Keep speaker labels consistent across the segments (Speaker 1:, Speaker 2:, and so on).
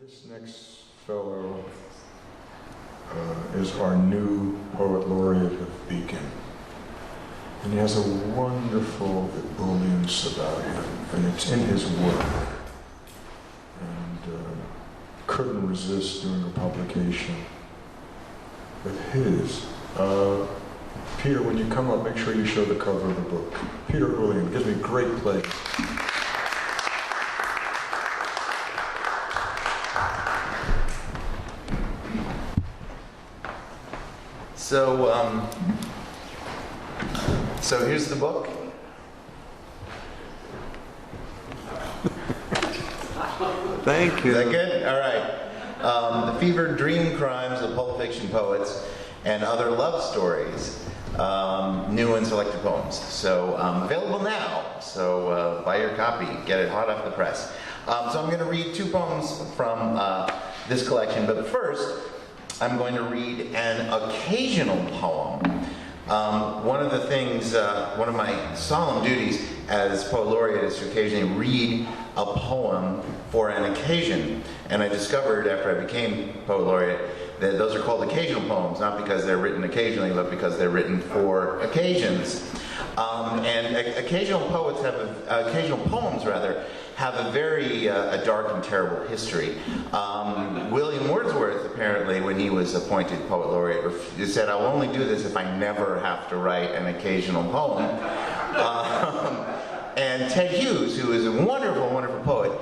Speaker 1: This next fellow is our new poet laureate of Beacon. And he has a wonderful ebullience about him, and it's in his work. And couldn't resist doing a publication with his. Peter, when you come up, make sure you show the cover of the book. Peter Ullian, gives me great pleasure.
Speaker 2: So here's the book.
Speaker 3: Thank you.
Speaker 2: Is that good? All right. The fevered dream crimes of pulp fiction poets and other love stories. New and selected poems. So available now. So buy your copy. Get it hot off the press. So I'm going to read two poems from this collection. But first, I'm going to read an occasional poem. One of the things, one of my solemn duties as poet laureate is to occasionally read a poem for an occasion. And I discovered after I became poet laureate that those are called occasional poems, not because they're written occasionally, but because they're written for occasions. And occasional poems have a very a dark and terrible history. William Wordsworth, apparently, when he was appointed poet laureate, said, "I'll only do this if I never have to write an occasional poem." And Ted Hughes, who is a wonderful, wonderful poet,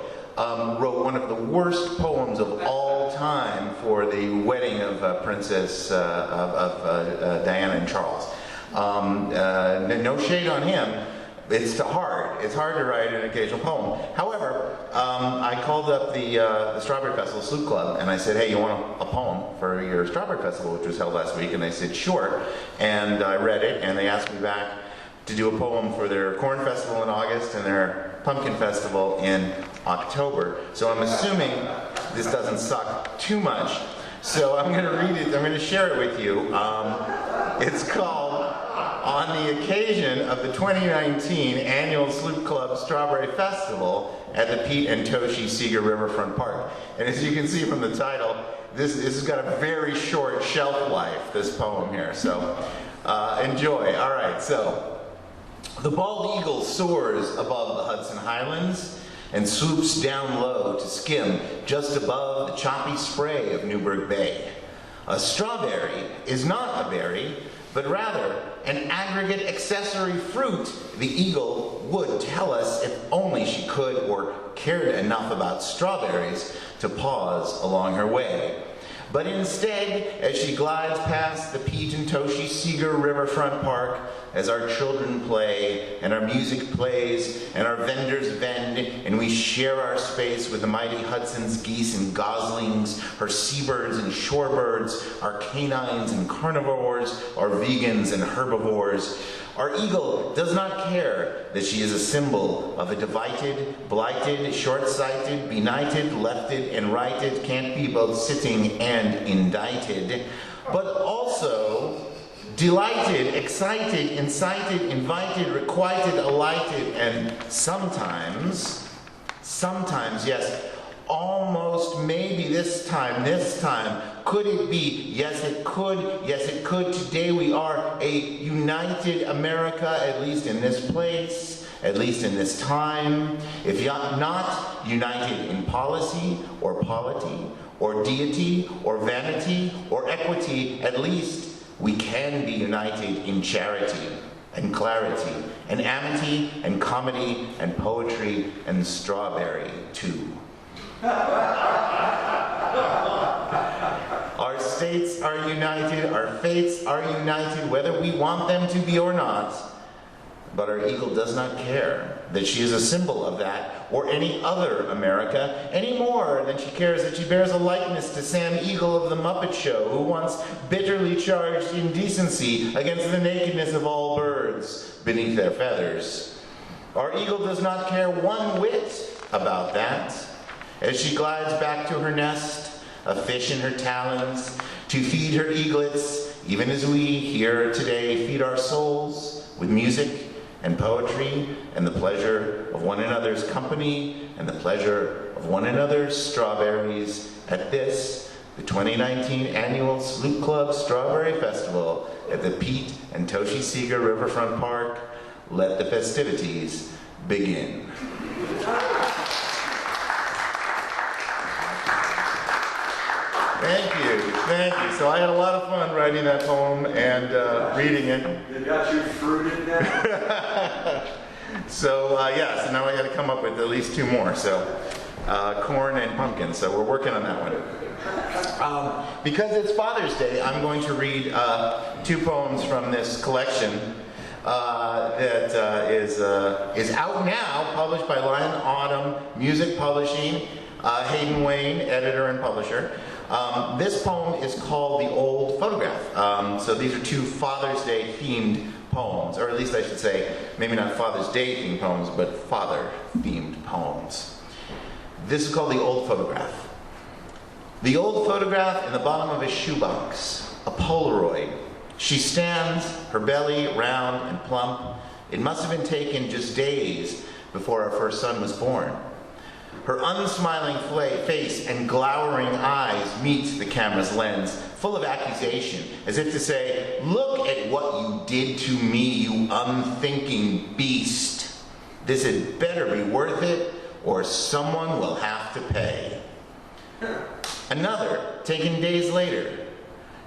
Speaker 2: wrote one of the worst poems of all time for the wedding of Princess Diana and Charles. No shade on him. It's hard. It's hard to write an occasional poem. However, I called up the Strawberry Festival Sloop Club and I said, "Hey, you want a poem for your Strawberry Festival, which was held last week?" And they said, "Sure." And I read it, and they asked me back to do a poem for their Corn Festival in August and their Pumpkin Festival in October. So I'm assuming this doesn't suck too much. So I'm going to read it. I'm going to share it with you. It's called "On the Occasion of the 2019 Annual Sloop Club Strawberry Festival at the Pete and Toshi Seeger Riverfront Park." And as you can see from the title, this has got a very short shelf life, this poem here. So enjoy. All right, so the bald eagle soars above the Hudson Highlands and swoops down low to skim just above the choppy spray of Newburgh Bay. A strawberry is not a berry, but rather an aggregate accessory fruit, the eagle would tell us if only she could or cared enough about strawberries to pause along her way. But instead, as she glides past the Pete and Toshi Seeger Riverfront Park, as our children play, and our music plays, and our vendors vend, and we share our space with the mighty Hudson's geese and goslings, her seabirds and shorebirds, our canines and carnivores, our vegans and herbivores, our eagle does not care that she is a symbol of a divided, blighted, short-sighted, benighted, lefted, and righted, can't be both sitting and indicted, but also delighted, excited, incited, invited, requited, alighted, and sometimes, yes, almost maybe this time, could it be? Yes, it could. Today we are a united America, at least in this place, at least in this time. If not united in policy or polity or deity or vanity or equity, at least we can be united in charity and clarity and amity and comedy and poetry and strawberry too. Our states are united, our fates are united, whether we want them to be or not. But our eagle does not care that she is a symbol of that or any other America, any more than she cares that she bears a likeness to Sam Eagle of the Muppet Show, who once bitterly charged indecency against the nakedness of all birds beneath their feathers. Our eagle does not care one whit about that. As she glides back to her nest, a fish in her talons, to feed her eaglets, even as we here today feed our souls with music and poetry and the pleasure of one another's company and the pleasure of one another's strawberries at this, the 2019 annual Sloop Club Strawberry Festival at the Pete and Toshi Seeger Riverfront Park. Let the festivities begin. Thank you. So I had a lot of fun writing that poem and reading it.
Speaker 3: They got you fruited now?
Speaker 2: So so now I got to come up with at least two more. So corn and pumpkin. So we're working on that one. Because it's Father's Day, I'm going to read two poems from this collection that is out now, published by Lion Autumn Music Publishing. Hayden Wayne, editor and publisher. This poem is called The Old Photograph. So these are two Father's Day themed poems, or at least I should say, maybe not Father's Day themed poems, but father themed poems. This is called The Old Photograph. The old photograph in the bottom of a shoebox, a Polaroid. She stands, her belly round and plump. It must have been taken just days before our first son was born. Her unsmiling face and glowering eyes meet the camera's lens, full of accusation, as if to say, "Look at what you did to me, you unthinking beast. This had better be worth it, or someone will have to pay." Another, taken days later.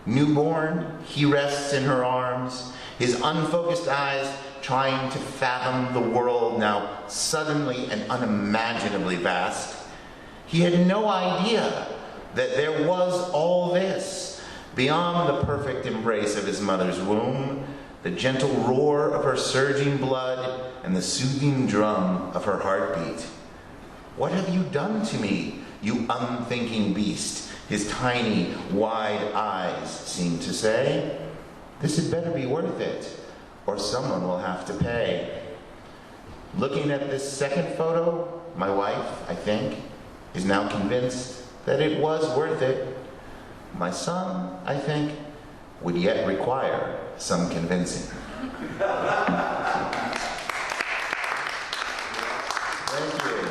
Speaker 2: Newborn, he rests in her arms, his unfocused eyes trying to fathom the world now suddenly and unimaginably vast. He had no idea that there was all this beyond the perfect embrace of his mother's womb, the gentle roar of her surging blood, and the soothing drum of her heartbeat. "What have you done to me, you unthinking beast?" his tiny, wide eyes seemed to say. "This had better be worth it, or someone will have to pay." Looking at this second photo, my wife, I think, is now convinced that it was worth it. My son, I think, would yet require some convincing. Thank you.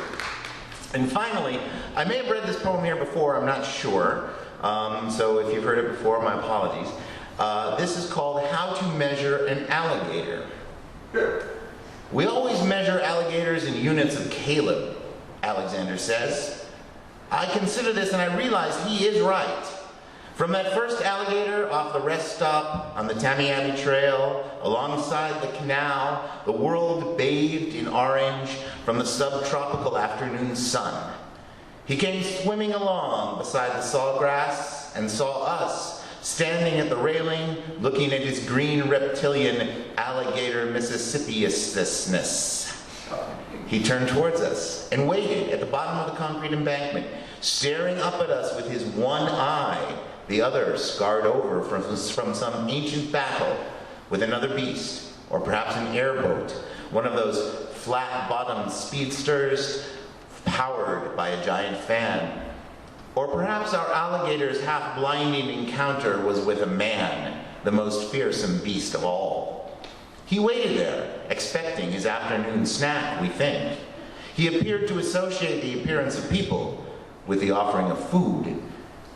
Speaker 2: And finally, I may have read this poem here before, I'm not sure. So if you've heard it before, my apologies. This is called How to Measure an Alligator. "We always measure alligators in units of Caleb," Alexander says. I consider this and I realize he is right. From that first alligator off the rest stop on the Tamiami Trail, alongside the canal, the world bathed in orange from the subtropical afternoon sun. He came swimming along beside the sawgrass and saw us standing at the railing, looking at his green reptilian alligator Mississippiisness. He turned towards us and waited at the bottom of the concrete embankment, staring up at us with his one eye, the other scarred over from some ancient battle with another beast, or perhaps an airboat, one of those flat-bottomed speedsters powered by a giant fan. Or perhaps our alligator's half-blinding encounter was with a man, the most fearsome beast of all. He waited there, expecting his afternoon snack, we think. He appeared to associate the appearance of people with the offering of food.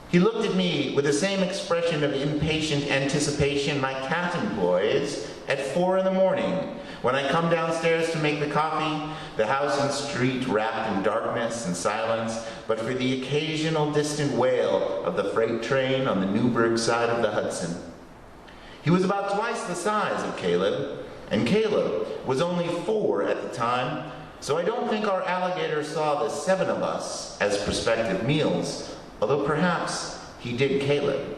Speaker 2: He looked at me with the same expression of impatient anticipation my cat employs at 4 in the morning when I come downstairs to make the coffee, the house and street wrapped in darkness and silence, but for the occasional distant wail of the freight train on the Newburgh side of the Hudson. He was about twice the size of Caleb, and Caleb was only 4 at the time, so I don't think our alligator saw the 7 of us as prospective meals, although perhaps he did Caleb.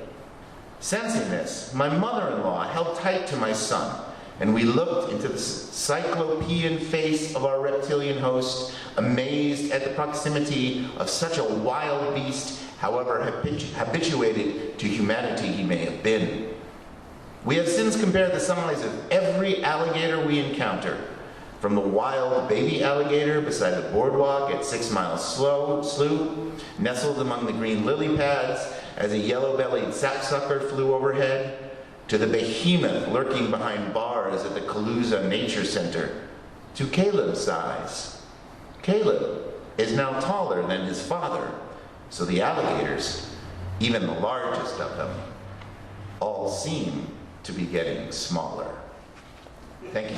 Speaker 2: Sensing this, my mother-in-law held tight to my son, and we looked into the cyclopean face of our reptilian host, amazed at the proximity of such a wild beast, however habituated to humanity he may have been. We have since compared the size of every alligator we encounter, from the wild baby alligator beside the boardwalk at 6 Mile Slough, nestled among the green lily pads as a yellow-bellied sapsucker flew overhead, to the behemoth lurking behind bars at the Calusa Nature Center, to Caleb's size. Caleb, is now taller than his father, so the alligators, even the largest of them, all seem to be getting smaller. Thank you.